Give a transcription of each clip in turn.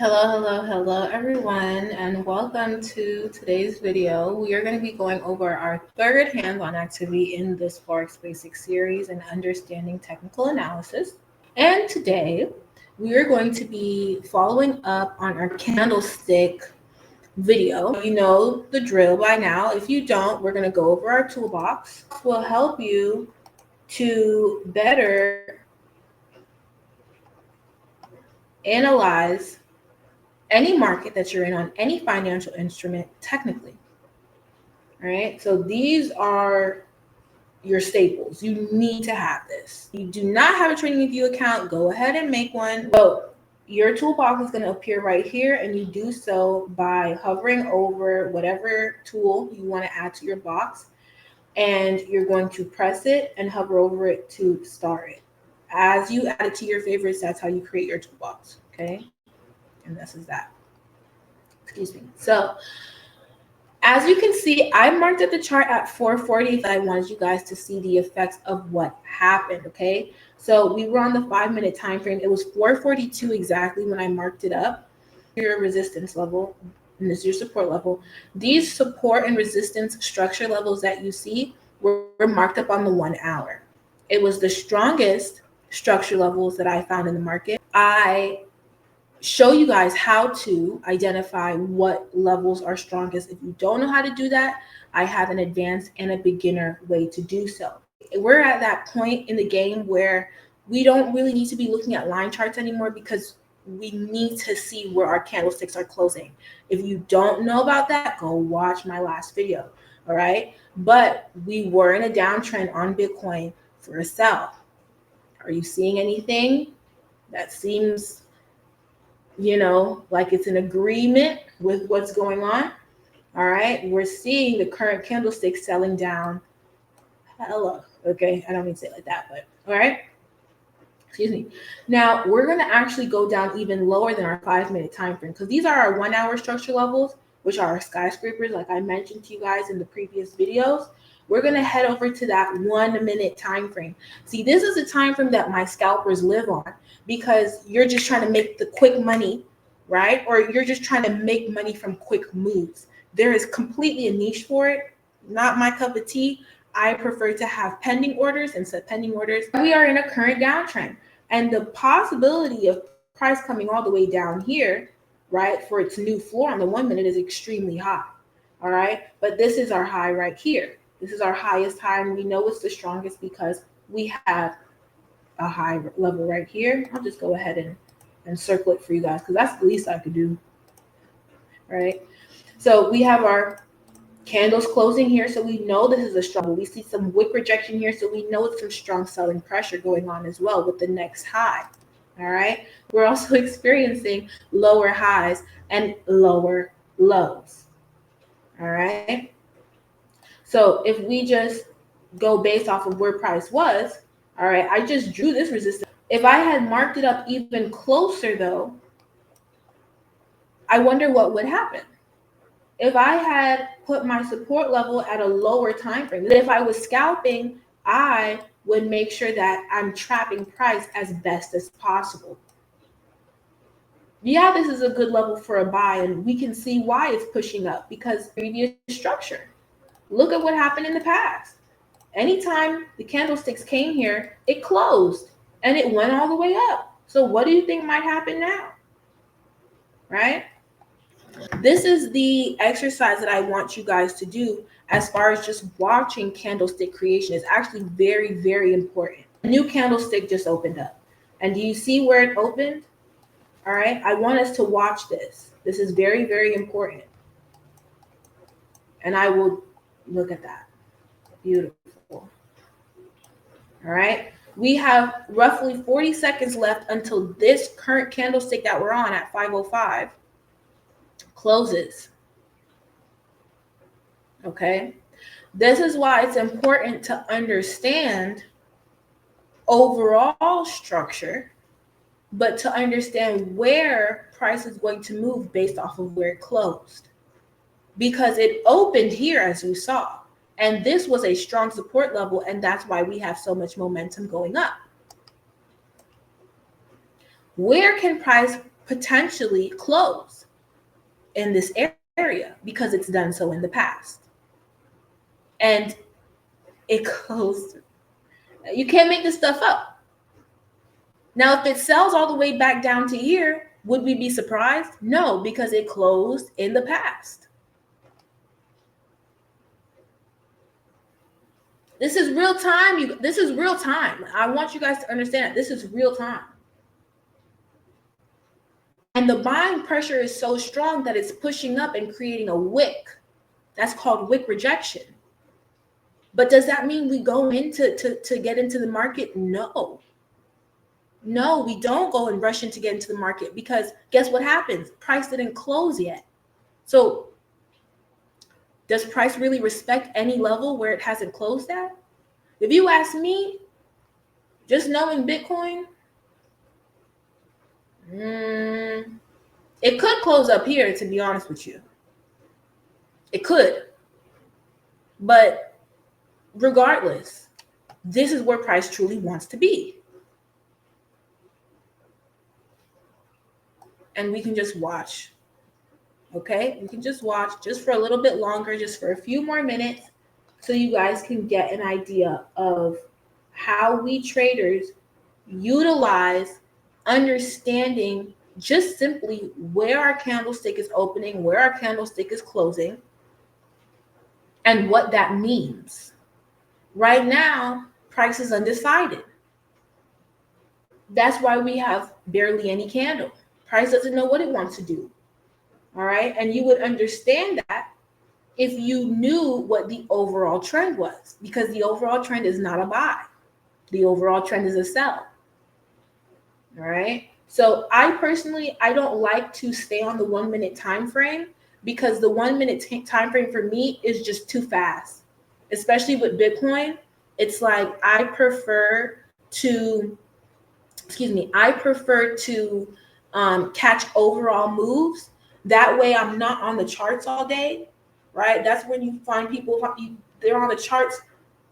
Hello everyone, and welcome to today's video. We are going to be going over our third hands-on activity in this Forex Basics series and understanding technical analysis. And today we are going to be following up on our candlestick video. You know the drill by now. If you don't, we're going to go over our toolbox. This will help you to better analyze any market that you're in on any financial instrument technically. All right, so these are your staples. You need to have this. You do not have a TradingView account, go ahead and make one. So your toolbox is going to appear right here, and you do so by hovering over whatever tool you want to add to your box, and you're going to press it and hover over it to start it. As you add it to your favorites, that's how you create your toolbox, okay? And this is that. Excuse me. So as you can see, I marked up the chart at 440. I wanted you guys to see the effects of what happened, okay? So we were on the 5-minute time frame. It was 442 exactly when I marked it up. Your resistance level, and this is your support level. These support and resistance structure levels that you see were marked up on the 1 hour. It was the strongest structure levels that I found in the market. I show you guys how to identify what levels are strongest. If you don't know how to do that, I have an advanced and a beginner way to do so. We're at that point in the game where we don't really need to be looking at line charts anymore because we need to see where our candlesticks are closing. If you don't know about that, go watch my last video, all right? But we were in a downtrend on Bitcoin for a sell. Are you seeing anything that seems like it's an agreement with what's going on? All right, we're seeing the current candlestick selling down. Hello, okay, I don't mean to say it like that, but all right, excuse me. Now we're going to actually go down even lower than our 5-minute time frame because these are our 1 hour structure levels, which are our skyscrapers, like I mentioned to you guys in the previous videos. We're going to head over to that 1 minute time frame. See, this is the time frame that my scalpers live on because you're just trying to make the quick money, right? Or you're just trying to make money from quick moves. There is completely a niche for it. Not my cup of tea. I prefer to have pending orders and set pending orders. We are in a current downtrend, and the possibility of price coming all the way down here, right, for its new floor on the 1 minute is extremely high. All right, but this is our high right here. This is our highest high, and we know it's the strongest because we have a high level right here. I'll just go ahead and circle it for you guys because that's the least I could do, right? So we have our candles closing here, so we know this is a strong. We see some wick rejection here, so we know it's some strong selling pressure going on as well with the next high. All right, we're also experiencing lower highs and lower lows. All right. So if we just go based off of where price was, all right, I just drew this resistance. If I had marked it up even closer though, I wonder what would happen. If I had put my support level at a lower time frame, if I was scalping, I would make sure that I'm trapping price as best as possible. Yeah, this is a good level for a buy, and we can see why it's pushing up because previous structure. Look at what happened in the past. Anytime the candlesticks came here, it closed and it went all the way up. So what do you think might happen now? Right? This is the exercise that I want you guys to do as far as just watching candlestick creation. Is actually very, very important. A new candlestick just opened up. And do you see where it opened? All right. I want us to watch this. This is very, very important. And I will look at that. Beautiful. All right. We have roughly 40 seconds left until this current candlestick that we're on at 505 closes. Okay. This is why it's important to understand overall structure, but to understand where price is going to move based off of where it closed. Because it opened here, as you saw, and this was a strong support level, and that's why we have so much momentum going up. Where can price potentially close in this area because it's done so in the past. And it closed. You can't make this stuff up. Now, if it sells all the way back down to here, would we be surprised? No, because it closed in the past. This is real time. This is real time. I want you guys to understand this is real time. And the buying pressure is so strong that it's pushing up and creating a wick. That's called wick rejection. But does that mean we go in to get into the market? No. No, we don't go and rush in to get into the market, because guess what happens? Price didn't close yet. So does price really respect any level where it hasn't closed at? If you ask me, just knowing Bitcoin, it could close up here, to be honest with you. It could. But regardless, this is where price truly wants to be. And we can just watch. Okay? We can just watch just for a little bit longer, just for a few more minutes, so you guys can get an idea of how we traders utilize understanding just simply where our candlestick is opening, where our candlestick is closing, and what that means. Right now, price is undecided. That's why we have barely any candle. Price doesn't know what it wants to do. All right. And you would understand that if you knew what the overall trend was, because the overall trend is not a buy. The overall trend is a sell. All right. So I personally don't like to stay on the 1 minute time frame, because the 1 minute time frame for me is just too fast, especially with Bitcoin. It's like I prefer to catch overall moves. That way I'm not on the charts all day, right? That's when you find people, they're on the charts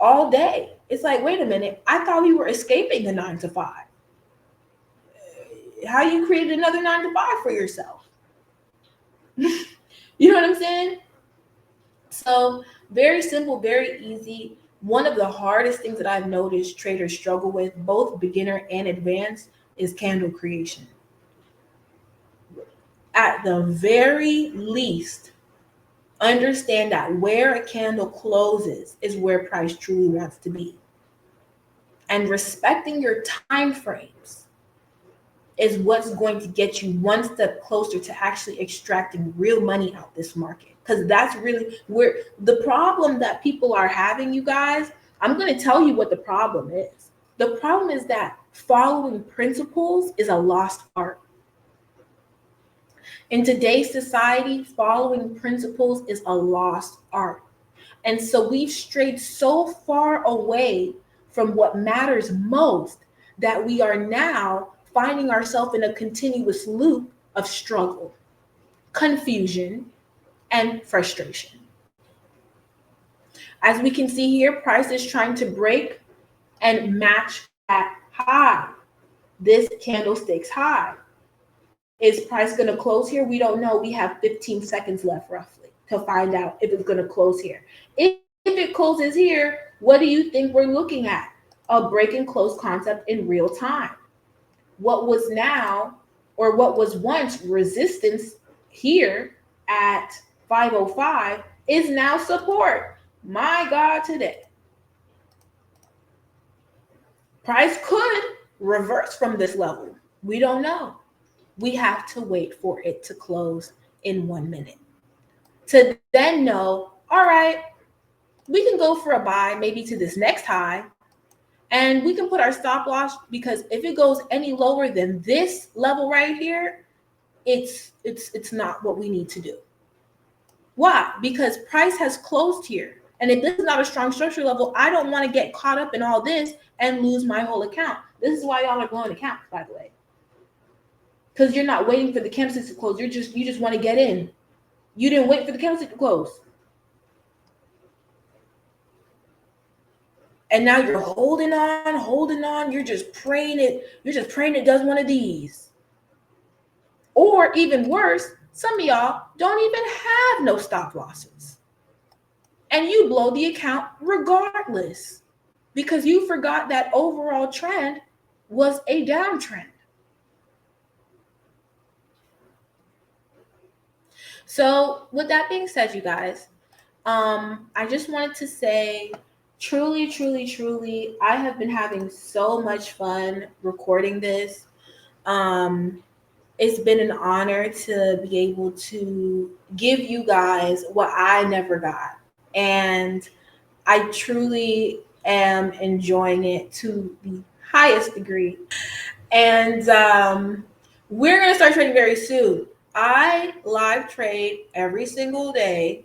all day. It's like, wait a minute, I thought we were escaping the 9 to 5. How you created another 9 to 5 for yourself? You know what I'm saying? So very simple, very easy. One of the hardest things that I've noticed traders struggle with, both beginner and advanced, is candle creation. At the very least, understand that where a candle closes is where price truly wants to be. And respecting your time frames is what's going to get you one step closer to actually extracting real money out this market. Because that's really where the problem that people are having, you guys. I'm going to tell you what the problem is. The problem is that following principles is a lost art. In today's society, following principles is a lost art. And so we've strayed so far away from what matters most that we are now finding ourselves in a continuous loop of struggle, confusion, and frustration. As we can see here, price is trying to break and match that high, this candlestick's high. Is price going to close here? We don't know. We have 15 seconds left roughly to find out if it's going to close here. If it closes here, what do you think we're looking at? A break and close concept in real time. What was now, or what was once resistance here at 505 is now support. My God, today. Price could reverse from this level. We don't know. We have to wait for it to close in 1 minute to then know, all right, we can go for a buy maybe to this next high, and we can put our stop loss, because if it goes any lower than this level right here, it's not what we need to do. Why? Because price has closed here. And if this is not a strong structure level, I don't want to get caught up in all this and lose my whole account. This is why y'all are blowing accounts, by the way. Because you're not waiting for the candlestick to close. You just want to get in. You didn't wait for the candlestick to close. And now you're holding on. You're just praying it does one of these. Or even worse, some of y'all don't even have no stop losses. And you blow the account regardless because you forgot that overall trend was a downtrend. So with that being said, you guys, I just wanted to say, truly, truly, truly, I have been having so much fun recording this. It's been an honor to be able to give you guys what I never got. And I truly am enjoying it to the highest degree. And we're going to start trading very soon. I live trade every single day.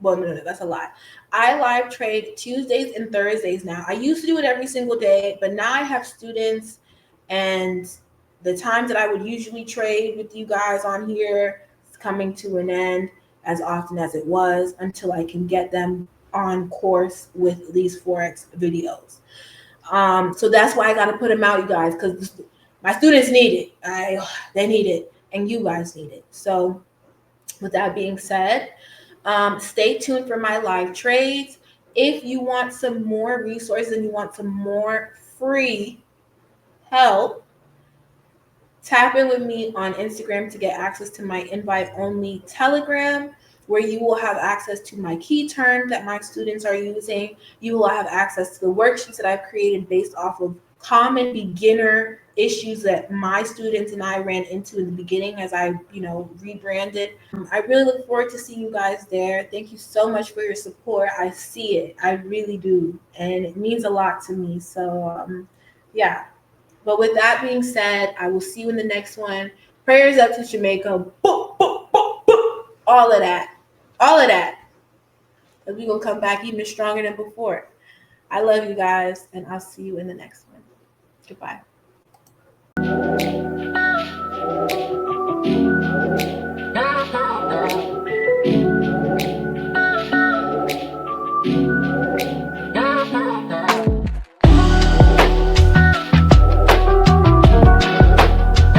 Well, no, that's a lie. I live trade Tuesdays and Thursdays now. I used to do it every single day, but now I have students, and the times that I would usually trade with you guys on here is coming to an end as often as it was until I can get them on course with these Forex videos. So that's why I got to put them out, you guys, because my students need it. They need it, and you guys need it. So with that being said, stay tuned for my live trades. If you want some more resources and you want some more free help, tap in with me on Instagram to get access to my invite-only Telegram, where you will have access to my key terms that my students are using. You will have access to the worksheets that I've created based off of common beginner issues that my students and I ran into in the beginning as I, rebranded. I really look forward to seeing you guys there. Thank you so much for your support. I see it. I really do. And it means a lot to me. So, yeah. But with that being said, I will see you in the next one. Prayers up to Jamaica. Boop, boop, boop, boop. All of that. All of that. And we're going to come back even stronger than before. I love you guys, and I'll see you in the next one. Goodbye.